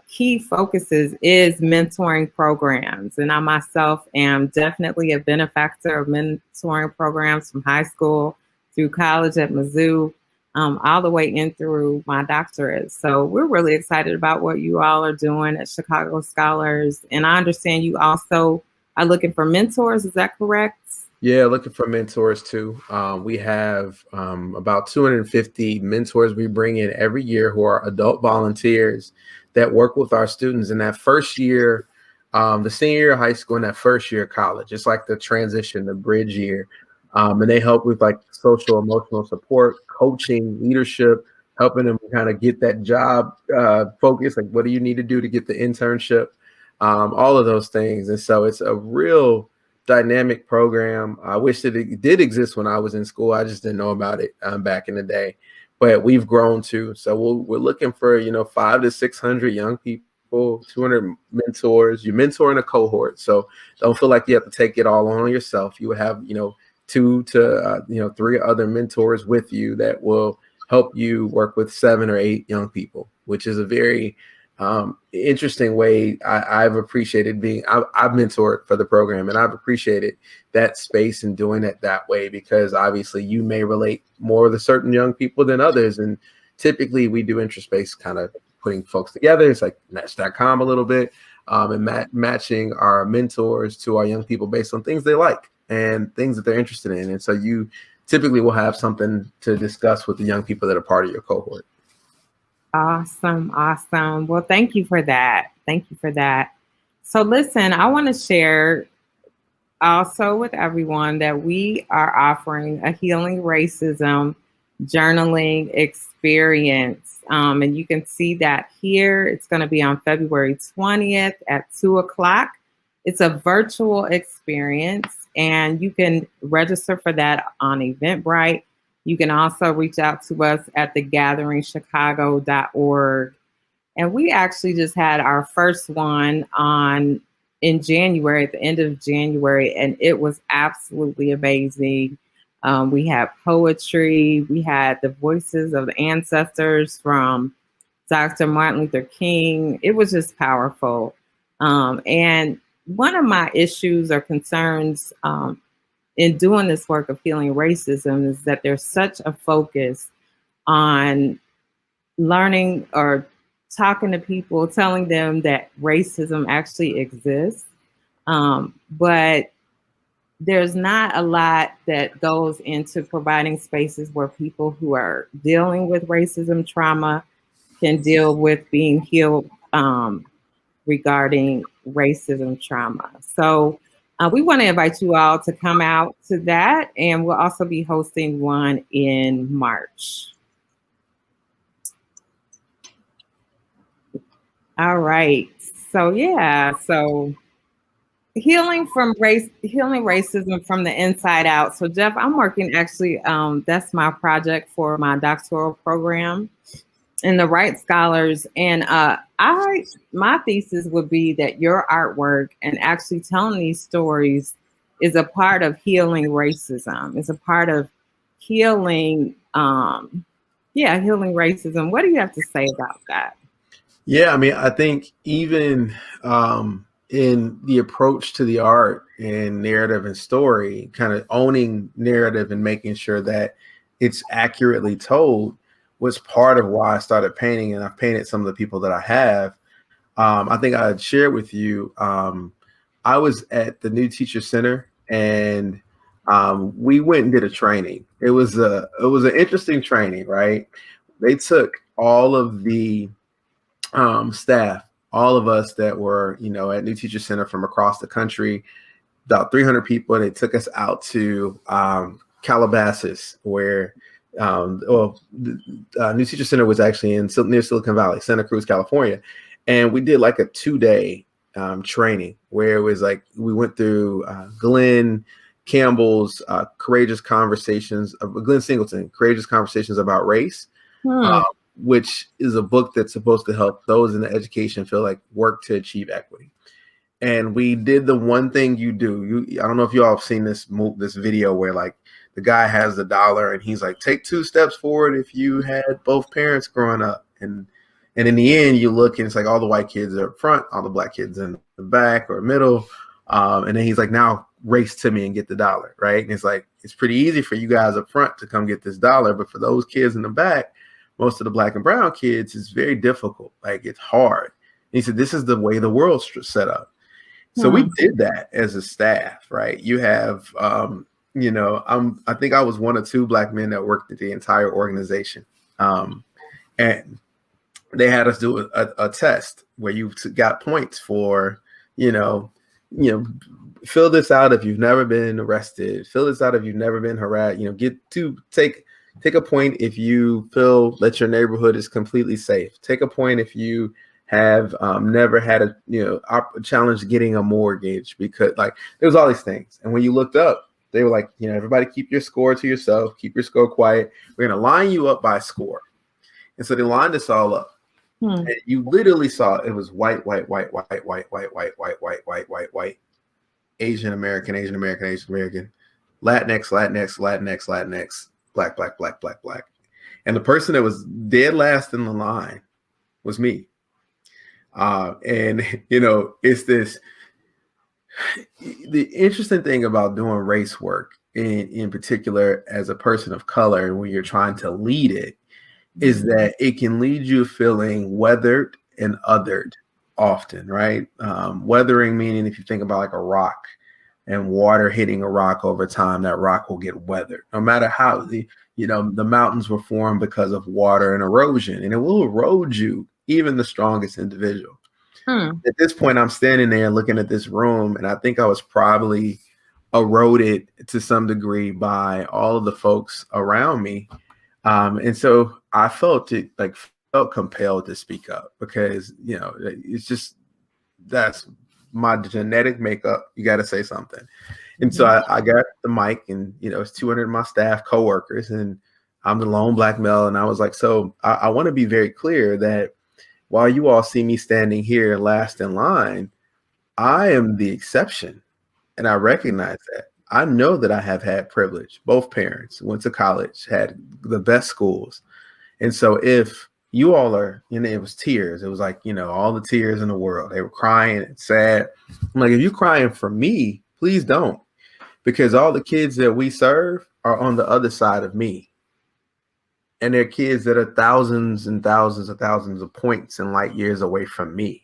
Speaker 1: key focuses is mentoring programs. And I myself am definitely a benefactor of mentoring programs from high school through college at Mizzou, all the way in through my doctorate. So we're really excited about what you all are doing at Chicago Scholars. And I understand you also are looking for mentors. Is that correct?
Speaker 2: Yeah, looking for mentors too. We have about 250 mentors we bring in every year who are adult volunteers that work with our students in that first year, the senior year of high school and that first year of college. It's like the transition, the bridge year. And they help with like social, emotional support, coaching, leadership, helping them kind of get that job focus. Like, what do you need to do to get the internship? All of those things. And so it's a real dynamic program. I wish that it did exist when I was in school. I just didn't know about it back in the day. But we've grown too. So we're looking for, 500 to 600 young people, 200 mentors. You mentor in a cohort. So don't feel like you have to take it all on yourself. You will have, 2 to 3 other mentors with you that will help you work with 7 or 8 young people, which is a very interesting way. I've appreciated I've mentored for the program, and I've appreciated that space and doing it that way, because obviously you may relate more to certain young people than others. And typically we do interest-based kind of putting folks together. It's like Match.com a little bit, and matching our mentors to our young people based on things they like and things that they're interested in. And so you typically we'll have something to discuss with the young people that are part of your cohort.
Speaker 1: Awesome. Awesome. Well, thank you for that. Thank you for that. So listen, I want to share also with everyone that we are offering a Healing Racism journaling experience. And you can see that here. It's going to be on February 20th at 2:00. It's a virtual experience, and you can register for that on Eventbrite. You can also reach out to us at thegatheringchicago.org. And we actually just had our first one in January, at the end of January, and it was absolutely amazing. We had poetry. We had the voices of the ancestors from Dr. Martin Luther King. It was just powerful. And one of my issues or concerns in doing this work of healing racism is that there's such a focus on learning or talking to people, telling them that racism actually exists. But there's not a lot that goes into providing spaces where people who are dealing with racism trauma can deal with being healed regarding racism trauma. So we want to invite you all to come out to that, and we'll also be hosting one in March. All right. So healing racism from the inside out. So Jeff, I'm working actually, that's my project for my doctoral program in the Right Scholars. And my thesis would be that your artwork and actually telling these stories is a part of healing racism. It's a part of healing, healing racism. What do you have to say about that?
Speaker 2: Yeah, I mean, I think even in the approach to the art and narrative and story, kind of owning narrative and making sure that it's accurately told was part of why I started painting. And I've painted some of the people that I have. I think I had shared with you, I was at the New Teacher Center, and we went and did a training. It was an interesting training, right? They took all of the staff, all of us that were, at New Teacher Center from across the country, about 300 people. They took us out to Calabasas, where New Teacher Center was actually near Silicon Valley, Santa Cruz, California. And we did like a 2-day training where it was like we went through Glenn Campbell's Courageous Conversations, Glenn Singleton, Courageous Conversations About Race. Which is a book that's supposed to help those in the education field like work to achieve equity. And we did the one thing you do. I don't know if you all have seen this video where like the guy has the dollar and he's like, take 2 steps forward if you had both parents growing up. And in the end, you look and it's like all the white kids are up front, all the black kids in the back or middle. And then he's like, now race to me and get the dollar, right? And it's like, it's pretty easy for you guys up front to come get this dollar. But for those kids in the back, most of the black and brown kids, it's very difficult. Like, it's hard. And he said, this is the way the world's set up. So we did that as a staff, right? You have, I think I was 1 or 2 black men that worked at the entire organization. And they had us do a test where you got points for, fill this out if you've never been arrested, fill this out if you've never been harassed, take a point if you feel that your neighborhood is completely safe. Take a point if you have never had a challenge getting a mortgage, because like there was all these things. And when you looked up, they were like, everybody keep your score to yourself, keep your score quiet. We're gonna line you up by score. And so they lined us all up. And you literally saw it was white, Asian American, Latinx, black. And the person that was dead last in the line was me. It's this, the interesting thing about doing race work in particular as a person of color, and when you're trying to lead it, is that it can lead you feeling weathered and othered often, right? Weathering meaning, if you think about like a rock, and water hitting a rock over time, that rock will get weathered. No matter how the mountains were formed because of water and erosion, and it will erode you, even the strongest individual. At this point, I'm standing there looking at this room, and I think I was probably eroded to some degree by all of the folks around me. And so I felt compelled to speak up because, it's just, that's my genetic makeup. You got to say something. And so I got the mic, and, it's 200 of my staff coworkers, and I'm the lone black male. And I was like, so I want to be very clear that while you all see me standing here last in line, I am the exception. And I recognize that. I know that I have had privilege. Both parents went to college, had the best schools. And so if you all are, it was tears. It was like, all the tears in the world. They were crying and sad. I'm like, if you're crying for me, please don't. Because all the kids that we serve are on the other side of me. And they're kids that are thousands and thousands and thousands of points and light years away from me.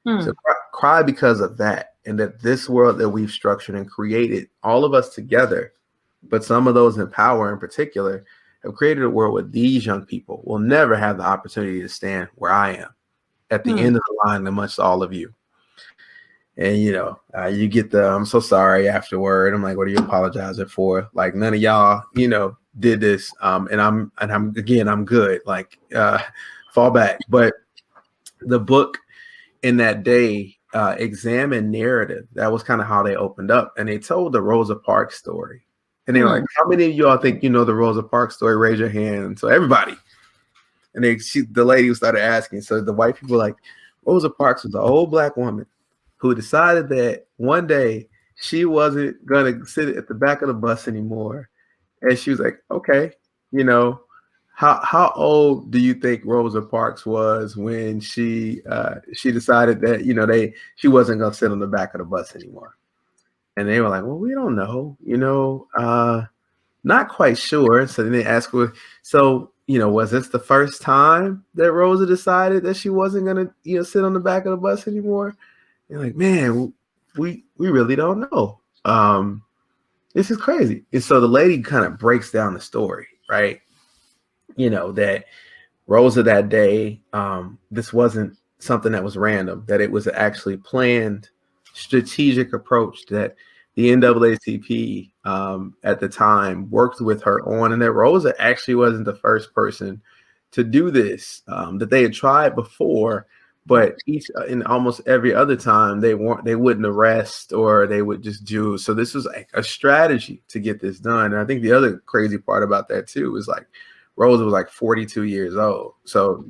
Speaker 2: So cry because of that. And that this world that we've structured and created, all of us together, but some of those in power in particular, have created a world where these young people will never have the opportunity to stand where I am at the end of the line amongst all of you. And, you get the, I'm so sorry afterward. I'm like, what are you apologizing for? Like, none of y'all, did this. And I'm good. Like, fall back. But the book in that day, examined narrative. That was kind of how they opened up. And they told the Rosa Parks story. And they were like, how many of y'all think you know the Rosa Parks story? Raise your hand. So everybody. And the lady started asking. So the white people were like, Rosa Parks was an old black woman who decided that one day she wasn't going to sit at the back of the bus anymore. And she was like, okay, how old do you think Rosa Parks was when she decided that, she wasn't going to sit on the back of the bus anymore? And they were like, well, we don't know, not quite sure. So then they asked her, so, was this the first time that Rosa decided that she wasn't going to, sit on the back of the bus anymore? You're like, man, we really don't know. This is crazy. And so the lady kind of breaks down the story, right? That Rosa that day, this wasn't something that was random, that it was actually planned, strategic approach that the NAACP at the time worked with her on, and that Rosa actually wasn't the first person to do this, that they had tried before. But each and almost every other time they wouldn't arrest, or they would just do. So this was like a strategy to get this done. And I think the other crazy part about that too is like Rosa was like 42 years old. So,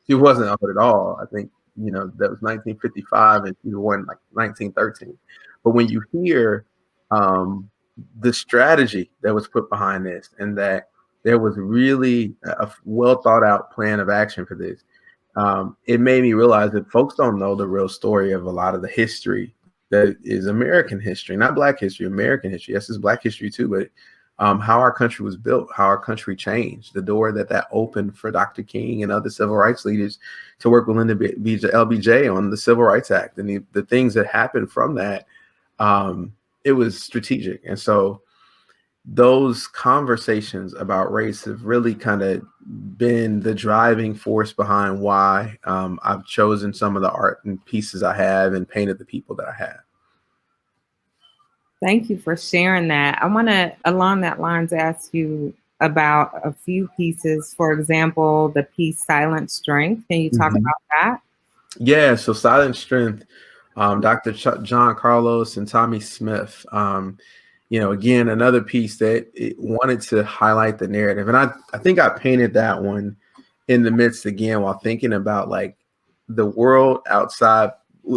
Speaker 2: she wasn't old at all. I think, that was 1955 and she was born like 1913. But when you hear the strategy that was put behind this, and that there was really a well thought out plan of action for this, it made me realize that folks don't know the real story of a lot of the history that is American history, not Black history, American history. Yes, it's Black history too, but how our country was built, how our country changed, the door that opened for Dr. King and other civil rights leaders to work with LBJ on the Civil Rights Act, and the things that happened from that. It was strategic. And so those conversations about race have really kind of been the driving force behind why I've chosen some of the art and pieces I have and painted the people that I have.
Speaker 1: Thank you for sharing that. I want to, along that lines, ask you about a few pieces. For example, the piece Silent Strength. Can you talk about that?
Speaker 2: Yeah, so Silent Strength, Dr. John Carlos and Tommy Smith, again, another piece that it wanted to highlight the narrative. And I think I painted that one in the midst again while thinking about like the world outside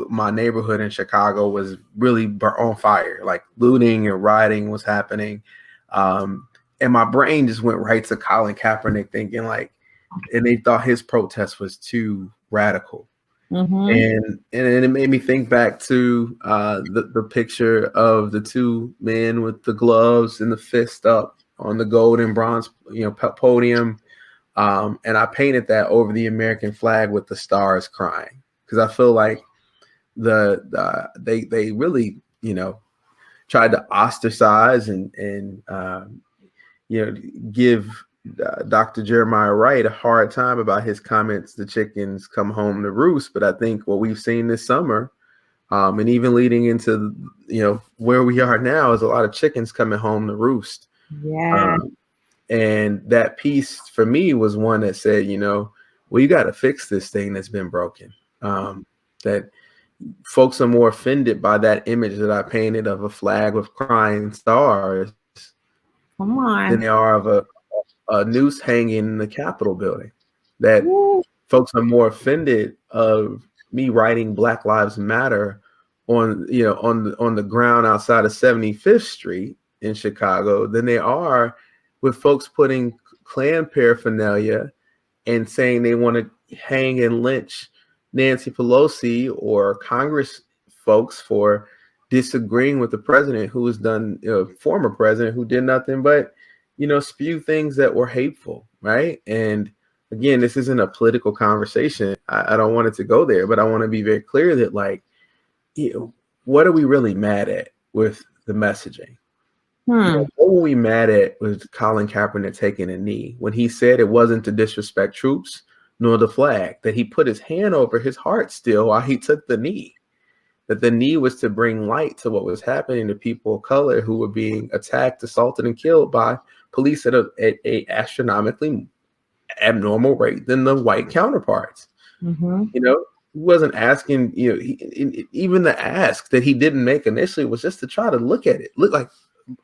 Speaker 2: my neighborhood in Chicago was really on fire, like looting and rioting was happening. And my brain just went right to Colin Kaepernick thinking like, and they thought his protest was too radical. And it made me think back to the picture of the two men with the gloves and the fist up on the gold and bronze, podium. And I painted that over the American flag with the stars crying, because I feel like they really, tried to ostracize and give Dr. Jeremiah Wright a hard time about his comments, the chickens come home to roost. But I think what we've seen this summer, and even leading into, where we are now, is a lot of chickens coming home to roost.
Speaker 1: Yeah.
Speaker 2: And that piece for me was one that said, well, you got to fix this thing that's been broken. That folks are more offended by that image that I painted of a flag with crying stars
Speaker 1: Come on.
Speaker 2: than they are of a noose hanging in the Capitol building. That folks are more offended of me writing Black Lives Matter on the ground outside of 75th Street in Chicago than they are with folks putting Klan paraphernalia and saying they want to hang and lynch Nancy Pelosi or Congress folks for disagreeing with the president who has done, former president who did nothing but, spew things that were hateful, right? And again, this isn't a political conversation. I don't want it to go there, but I want to be very clear that, like, what are we really mad at with the messaging? What were we mad at with Colin Kaepernick taking a knee when he said it wasn't to disrespect troops nor the flag, that he put his hand over his heart still while he took the knee, that the knee was to bring light to what was happening to people of color who were being attacked, assaulted, and killed by police at a astronomically abnormal rate than the white counterparts. He wasn't asking, even the ask that he didn't make initially was just to try to look at it,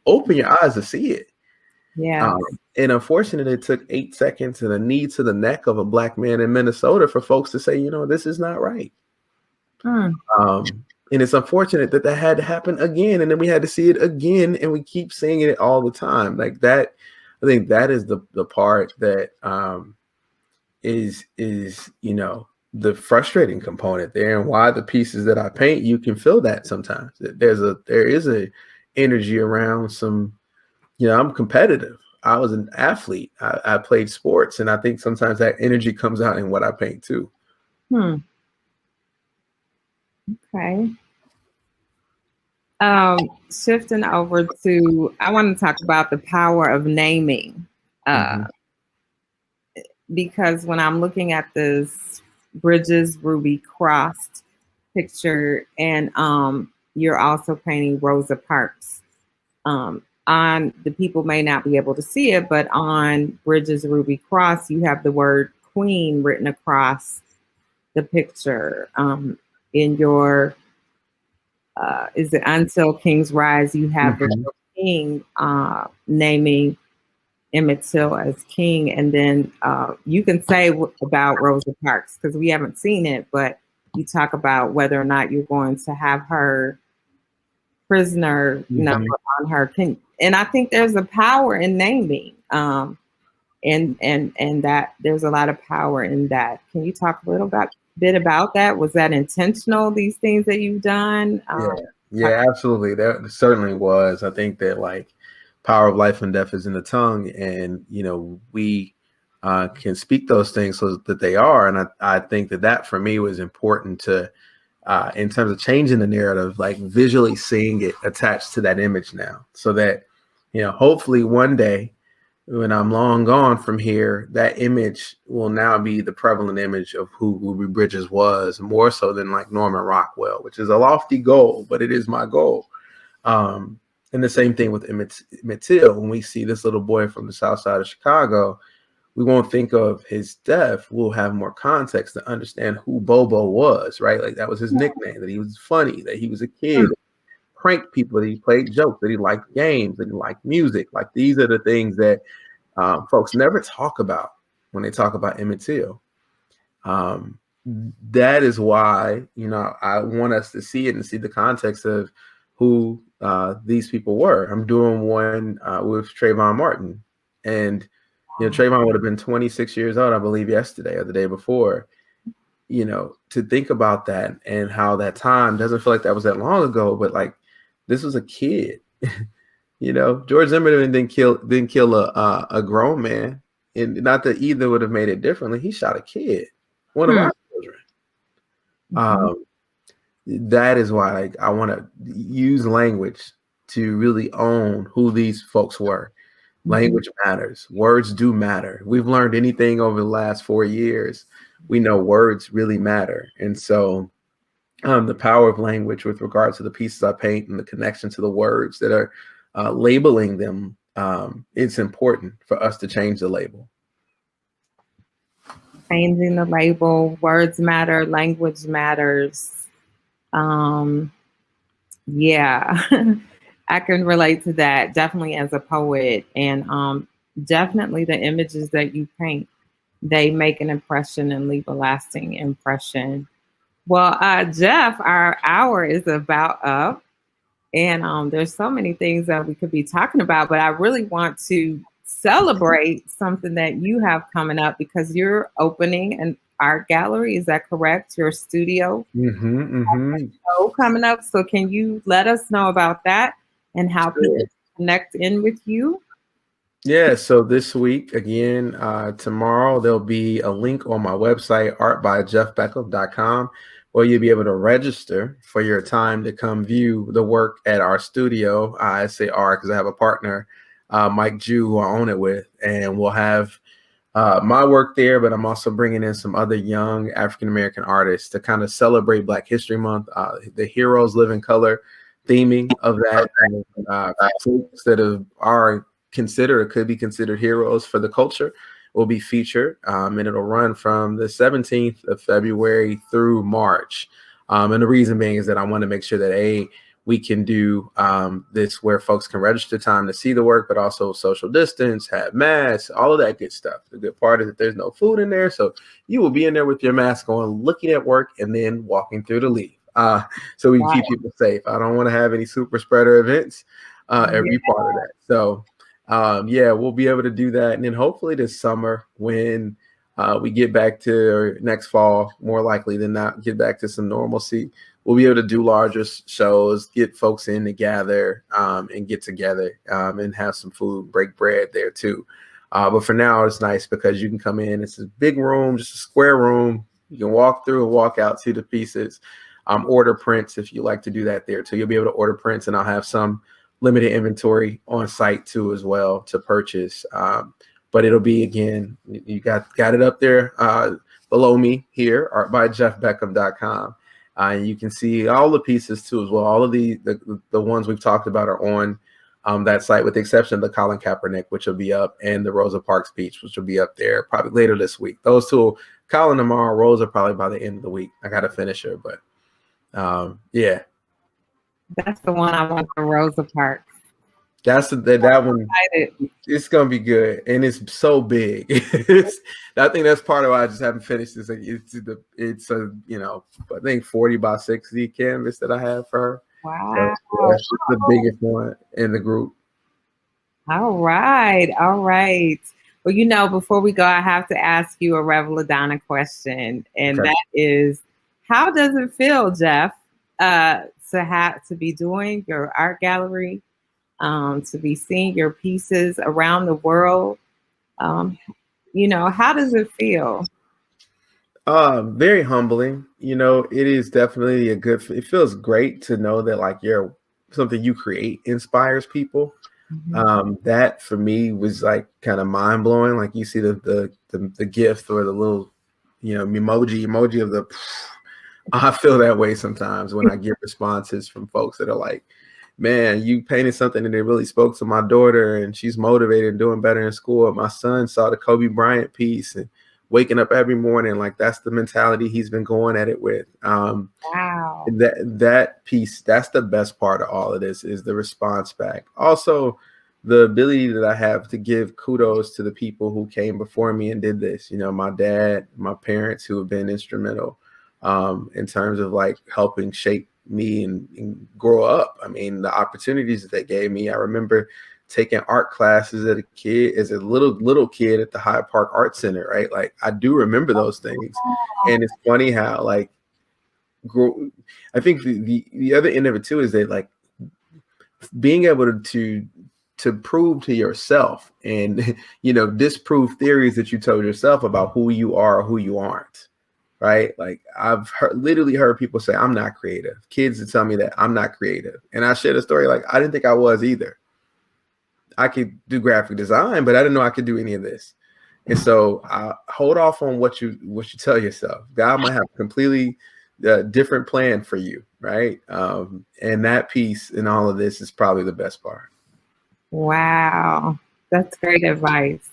Speaker 2: open your eyes to see it.
Speaker 1: Yeah.
Speaker 2: And unfortunately, it took 8 seconds and a knee to the neck of a Black man in Minnesota for folks to say, this is not right. And it's unfortunate that had to happen again. And then we had to see it again. And we keep seeing it all the time. Like that, I think that is the part that is the frustrating component there, and why the pieces that I paint, you can feel that sometimes. There is a energy around some, I'm competitive. I was an athlete. I played sports, and I think sometimes that energy comes out in what I paint too.
Speaker 1: Okay. Shifting over to, I want to talk about the power of naming. Because when I'm looking at this Bridges Ruby Crossed picture, and you're also painting Rosa Parks. On the people may not be able to see it, but on Bridges Ruby Cross, you have the word Queen written across the picture. In your is it Until Kings Rise? You have the king naming Emmett Till as king, and then you can say about Rosa Parks because we haven't seen it, but you talk about whether or not you're going to have her prisoner number on her. And I think there's a power in naming, and that there's a lot of power in that. Can you talk a little bit about that? Was that intentional? These things that you've done?
Speaker 2: Yeah, absolutely. That certainly was. I think that, like, power of life and death is in the tongue, and we can speak those things so that they are. And I think that for me was important to, in terms of changing the narrative, like visually seeing it attached to that image now, so that hopefully one day when I'm long gone from here, that image will now be the prevalent image of who Ruby Bridges was, more so than like Norman Rockwell, which is a lofty goal, but it is my goal. And the same thing with Emmett Till. When we see this little boy from the south side of Chicago, we won't think of his death. We'll have more context to understand who Bobo was, right? Like that was his nickname, that he was funny, that he was a kid, pranked people, that he played jokes, that he liked games, that he liked music. Like these are the things that folks never talk about when they talk about Emmett Till. That is why, I want us to see it and see the context of who these people were. I'm doing one with Trayvon Martin, and Trayvon would have been 26 years old, I believe, yesterday or the day before. To think about that and how that time doesn't feel like that was that long ago, but like this was a kid. George Zimmerman didn't kill a grown man, and not that either would have made it differently. He shot a kid, one of our children. That is why I want to use language to really own who these folks were. Language matters. Words do matter. We've learned anything over the last 4 years. We know words really matter. And so the power of language with regard to the pieces I paint and the connection to the words that are labeling them, it's important for us to change the label.
Speaker 1: Changing the label, words matter, language matters. Yeah, I can relate to that definitely as a poet, and definitely the images that you paint, they make an impression and leave a lasting impression. Well, Jeff, our hour is about up, and there's so many things that we could be talking about, but I really want to celebrate something that you have coming up because you're opening an art gallery. Is that correct? Your studio show coming up. So can you let us know about that and how people connect in with you?
Speaker 2: Yeah, so this week, again, tomorrow, there'll be a link on my website, artbyjeffbeckham.com, where you'll be able to register for your time to come view the work at our studio. I say our because I have a partner, Mike Jew, who I own it with, and we'll have my work there, but I'm also bringing in some other young African-American artists to kind of celebrate Black History Month, the Heroes Live in Color theming of that, folks that are considered or could be considered heroes for the culture will be featured, and it'll run from the 17th of February through March. And the reason being is that I want to make sure that we can do this where folks can register time to see the work, but also social distance, have masks, all of that good stuff. The good part is that there's no food in there, so you will be in there with your mask on, looking at work, and then walking through the leaf. So we can keep people safe. I don't want to have any super spreader events, every part of that. So yeah, we'll be able to do that. And then hopefully this summer when we get back to, or next fall, more likely than not, get back to some normalcy, we'll be able to do larger shows, get folks in to gather and get together and have some food, break bread there too. But for now, it's nice because you can come in. It's a big room, just a square room. You can walk through and walk out, see the pieces. Order prints if you like to do that there too. You'll be able to order prints, and I'll have some limited inventory on site too as well to purchase. But it'll be, again, you got it up there below me here, artbyjeffbeckham.com. And you can see all the pieces too as well. All of the ones we've talked about are on that site, with the exception of the Colin Kaepernick, which will be up, and the Rosa Parks Beach, which will be up there probably later this week. Those two, Colin tomorrow, Rosa probably by the end of the week. I got to finish her, but yeah.
Speaker 1: That's the one I want for Rosa Parks.
Speaker 2: That one. It's gonna be good, and it's so big. I think that's part of why I just haven't finished this. It's a I think 40 by 60 canvas that I have for her.
Speaker 1: Wow,
Speaker 2: so that's the biggest one in the group.
Speaker 1: All right. Well, before we go, I have to ask you a Reveladonna question, and that is, how does it feel, Jeff, to be doing your art gallery, to be seeing your pieces around the world? How does it feel?
Speaker 2: Very humbling. It is definitely it feels great to know that something you create inspires people. That for me was kind of mind blowing. Like you see the gift or the little, emoji of the. I feel that way sometimes when I get responses from folks that are like, man, you painted something and it really spoke to my daughter and she's motivated and doing better in school. My son saw the Kobe Bryant piece and waking up every morning. That's the mentality he's been going at it with.
Speaker 1: Wow.
Speaker 2: That piece, that's the best part of all of this, is the response back. Also, the ability that I have to give kudos to the people who came before me and did this. My dad, my parents, who have been instrumental in terms of helping shape me and grow up. I mean, the opportunities that they gave me. I remember taking art classes as a little kid at the Hyde Park Art Center, right? I do remember those things. And it's funny how I think the other end of it too is that being able to prove to yourself and disprove theories that you told yourself about who you are or who you aren't. right? Like I've literally heard people say, I'm not creative. Kids that tell me that I'm not creative. And I shared a story like, I didn't think I was either. I could do graphic design, but I didn't know I could do any of this. And so hold off on what you tell yourself. God might have a completely different plan for you, right? And that piece in all of this is probably the best part.
Speaker 1: Wow, that's great advice.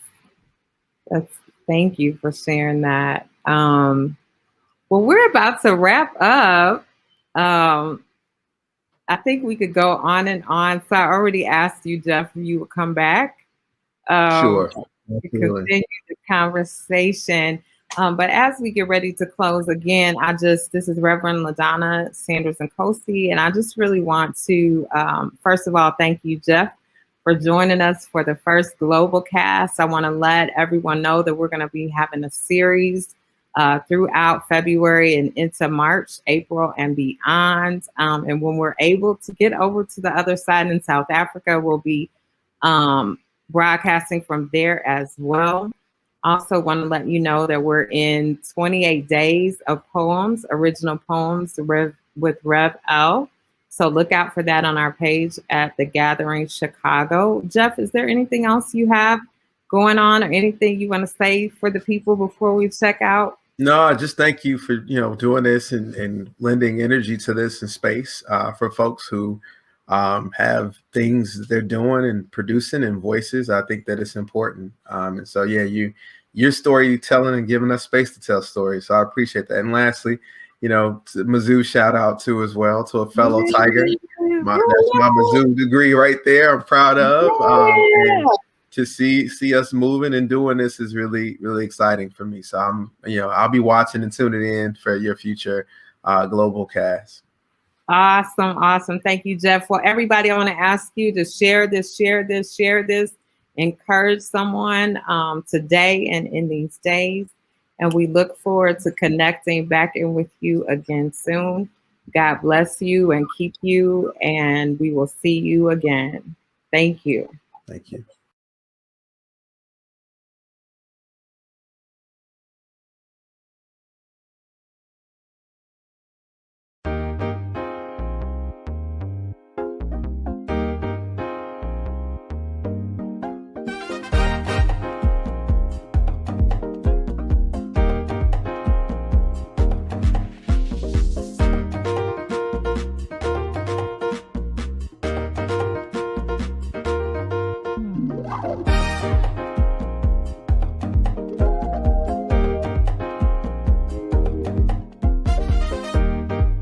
Speaker 1: Thank you for sharing that. Well, we're about to wrap up. I think we could go on and on. So I already asked you, Jeff, if you would come back.
Speaker 2: Sure.
Speaker 1: To continue the conversation. But as we get ready to close again, this is Reverend LaDonna Sanders and Kosi, and I just really want to, first of all, thank you, Jeff, for joining us for the first Globalcast. I want to let everyone know that we're going to be having a series throughout February and into March, April, and beyond. And when we're able to get over to the other side in South Africa, we'll be broadcasting from there as well. Also want to let you know that we're in 28 days of poems, original poems with Rev L. So look out for that on our page at The Gathering Chicago. Jeff, is there anything else you have going on or anything you want to say for the people before we check out?
Speaker 2: No, just thank you for, doing this and lending energy to this in space for folks who have things that they're doing and producing and voices. I think that it's important. And so, yeah, your storytelling and giving us space to tell stories. So I appreciate that. And lastly, Mizzou shout out to as well to a fellow Tiger. That's my Mizzou degree right there. I'm proud of. And to see us moving and doing this is really, really exciting for me. So I'll be watching and tuning in for your future Globalcast.
Speaker 1: Awesome. Thank you, Jeff. Well, everybody, I want to ask you to share this, encourage someone today and in these days. And we look forward to connecting back in with you again soon. God bless you and keep you, and we will see you again. Thank you.
Speaker 2: Thank you.